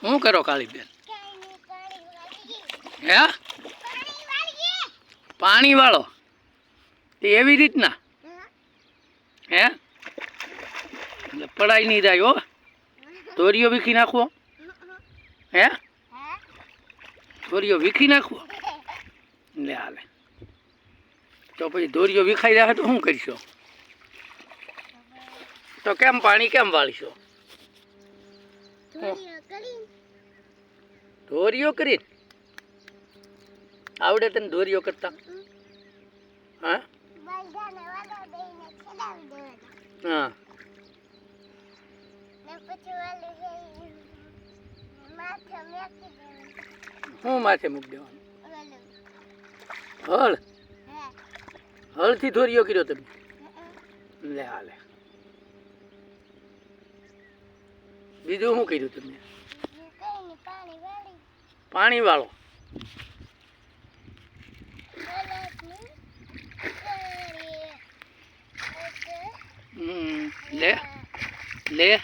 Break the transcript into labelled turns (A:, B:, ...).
A: શું કરો કાળી બેન? હે પાણી વાળો તે એવી રીતના હે એટલે પડાઈ નહીં જાય હો. દોરીઓ વીખી નાખવો હે દોરીઓ વીખી નાખવો લે હાલે તો પછી દોરીઓ વિખાઈ જાય તો શું કરીશો? તો કેમ પાણી કેમ વાળીશો? દોરીઓ કરીને આવડે તને દોરીઓ કરતા? હા હા હું માથે મૂકી દેવાનું? હળ હળથી દોરીઓ કર્યો તમે? લે હાલે બીજું શું કર્યું તમે? પાણી વાળો લે લે